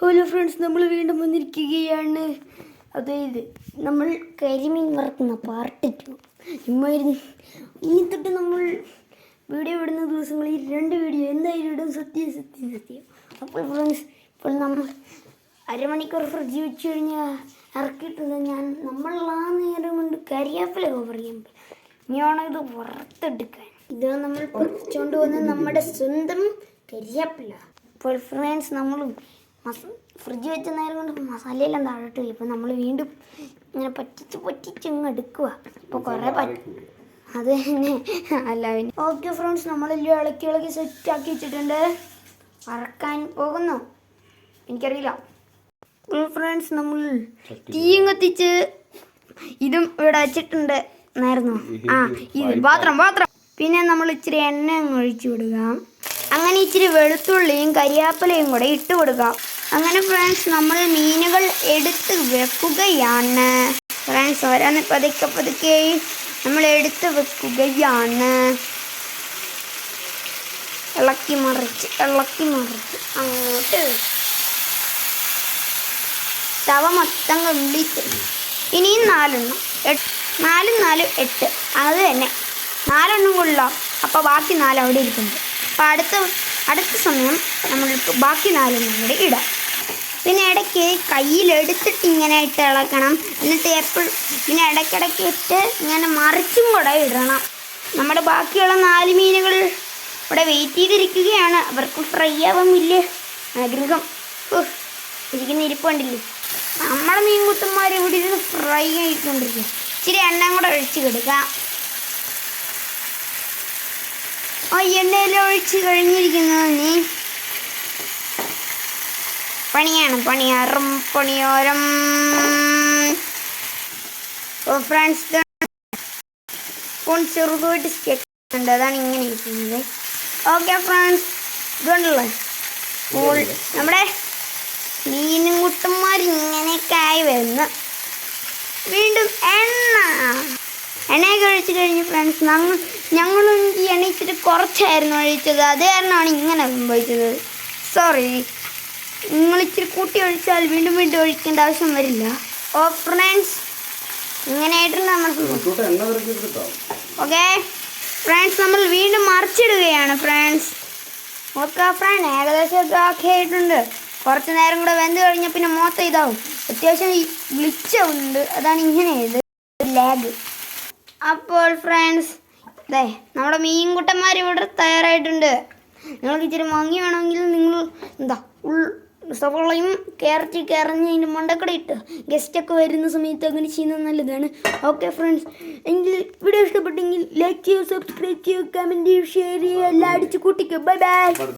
Hello friends, നമ്മൾ വീണ്ടും വന്നിരിക്കുകയാണ്. അതായത് നമ്മൾ കരിമീൻ വറുക്കുന്ന പാർട്ട് 2. ഇനി തൊട്ട് നമ്മൾ വീഡിയോ ഇടുന്ന ദിവസങ്ങളിൽ 2 വീഡിയോ എന്തായാലും ഇടും. സത്യം. അപ്പോൾ ഫ്രണ്ട്സ്, ഇപ്പോൾ നമ്മൾ അരമണിക്കൂർ ഫ്രിഡ്ജ് വെച്ച് കഴിഞ്ഞാൽ ഇറക്കിയിട്ടുണ്ട്. നമ്മൾ ആ നേരം കൊണ്ട് കരിയാപ്പില പറയാൻ ഇനിയാണ് ഇത് വറുത്തെടുക്കാൻ. ഇത് നമ്മൾ പറിച്ചുകൊണ്ട് വന്ന് നമ്മുടെ സ്വന്തം കരിയാപ്പില. അപ്പോൾ ഫ്രണ്ട്സ്, നമ്മൾ ഫ്രിഡ്ജ് വെച്ച നേരം കൊണ്ട് മസാലയെല്ലാം താഴോട്ട് പോയി. ഇപ്പോൾ നമ്മൾ വീണ്ടും ഇങ്ങനെ പറ്റിച്ച് ഇങ്ങ് എടുക്കുക. ഇപ്പോൾ കുറേ അത് തന്നെ അല്ല പിന്നെ. ഓക്കെ ഫ്രണ്ട്സ്, നമ്മളെല്ലാം ഇളക്കി സെറ്റാക്കി വെച്ചിട്ടുണ്ട്. വറക്കാൻ പോകുന്നു. എനിക്കറിയില്ല. ഫ്രണ്ട്സ്, നമ്മൾ തീയും കത്തിച്ച് ഇതും ഇവിടെ വെച്ചിട്ടുണ്ട് എന്നായിരുന്നു. ഇത് പാത്രം. പിന്നെ നമ്മൾ ഇച്ചിരി എണ്ണ ഒഴിച്ചു വിടുക. അങ്ങനെ ഇച്ചിരി വെളുത്തുള്ളിയും കരിയാപ്പിലയും കൂടെ ഇട്ട് കൊടുക്കുക. അങ്ങനെ ഫ്രണ്ട്സ്, നമ്മൾ മീനുകൾ എടുത്ത് വെക്കുകയാണ്. ഫ്രണ്ട്സ്, ഓരോന്ന് പതുക്കെ നമ്മൾ എടുത്ത് വെക്കുകയാണ്. ഇളക്കി മറിച്ച് അങ്ങോട്ട് തവ മൊത്തം കംപ്ലീറ്റ്. ഇനിയും 4 4 8 അത് തന്നെ 4 കൊള്ളാം. അപ്പോൾ ബാക്കി 4 അവിടെ ഇരിക്കുന്നുണ്ട്. അപ്പോൾ അടുത്ത സമയം നമ്മൾക്ക് ബാക്കി 4 കൂടെ ഇടാം. പിന്നെ ഇടയ്ക്ക് കയ്യിലെടുത്തിട്ട് ഇങ്ങനെ ഇട്ട് ഇളക്കണം. എന്നിട്ട് പിന്നെ ഇടയ്ക്കിടയ്ക്ക് ഇട്ട് ഇങ്ങനെ മറിച്ചും കൂടെ ഇടണം. നമ്മുടെ ബാക്കിയുള്ള 4 മീനുകൾ ഇവിടെ വെയിറ്റ് ചെയ്തിരിക്കുകയാണ്. അവർക്ക് ഫ്രൈ ആവാൻ വലിയ ആഗ്രഹം. ഇരിക്കുന്ന ഇരിപ്പുണ്ടില്ലേ. നമ്മുടെ മീൻകുട്ടന്മാർ ഇവിടെ ഇരുന്ന് ഫ്രൈ ആയിക്കൊണ്ടിരിക്കുക. ഇച്ചിരി എണ്ണ കൂടെ ഒഴിച്ച് കൊടുക്കാം. എണ്ണയെല്ലാം ഒഴിച്ച് കഴിഞ്ഞിരിക്കുന്നത് നീ പണിയോരം. ഫ്രണ്ട്സ്, ചെറുതായിട്ട് സ്റ്റെക്കുണ്ട്. അതാണ് ഇങ്ങനെ ഇരിക്കുന്നത്. ഓക്കെ ഫ്രണ്ട്സ്, ഇതുകൊണ്ടല്ലോ നമ്മുടെ മീനും കുട്ടന്മാർ ഇങ്ങനെയൊക്കെ ആയി വരുന്നു. വീണ്ടും എണ്ണയൊക്കെ ഒഴിച്ച് കഴിഞ്ഞ് ഫ്രണ്ട്സ്, ഞങ്ങളും ഈ എണ്ണ ഇച്ചിരി കുറച്ചായിരുന്നു ഒഴിച്ചത്. അത് കാരണമാണ് ഇങ്ങനെ സംഭവിച്ചത്. സോറി. നിങ്ങൾ ഇച്ചിരി കൂട്ടി ഒഴിച്ചാൽ വീണ്ടും ഒഴിക്കേണ്ട ആവശ്യം വരില്ല. ഫ്രണ്ട്സ്, ഇങ്ങനെയായിട്ടുണ്ട് നമ്മൾ. ഓക്കെ ഫ്രണ്ട്സ്, നമ്മൾ വീണ്ടും മറിച്ചിടുകയാണ് ഫ്രണ്ട്സ്. ഓക്കെ ഫ്രണ്ട്, ഏകദേശം ഒക്കെ ആക്കി ആയിട്ടുണ്ട്. കുറച്ച് നേരം കൂടെ വെന്ത് കഴിഞ്ഞാൽ പിന്നെ മൊത്തം ഇതാവും. അത്യാവശ്യം ഗ്ലിച്ചാവുന്നുണ്ട്. അതാണ് ഇങ്ങനെ ലാഗ്. അപ്പോൾ ഫ്രണ്ട്സ്, നമ്മുടെ മീൻകുട്ടന്മാർ ഇവിടെ തയ്യാറായിട്ടുണ്ട്. നിങ്ങൾക്ക് ഇച്ചിരി മങ്ങി വേണമെങ്കിൽ നിങ്ങൾ സവോളയും ക്യാരറ്റ് കറിഞ്ഞ് അതിൻ്റെ മണ്ടക്കട ഇട്ട് ഗസ്റ്റൊക്കെ വരുന്ന സമയത്ത് അങ്ങനെ ചെയ്യുന്നത് നല്ലതാണ്. ഓക്കെ ഫ്രണ്ട്സ്, എങ്കിൽ വീഡിയോ ഇഷ്ടപ്പെട്ടെങ്കിൽ ലൈക്ക് ചെയ്യുക, സബ്സ്ക്രൈബ് ചെയ്യുക, കമൻറ്റ് ചെയ്യുക, ഷെയർ ചെയ്യുക, എല്ലാം അടിച്ച് കൂട്ടിക്കുക. ബൈ.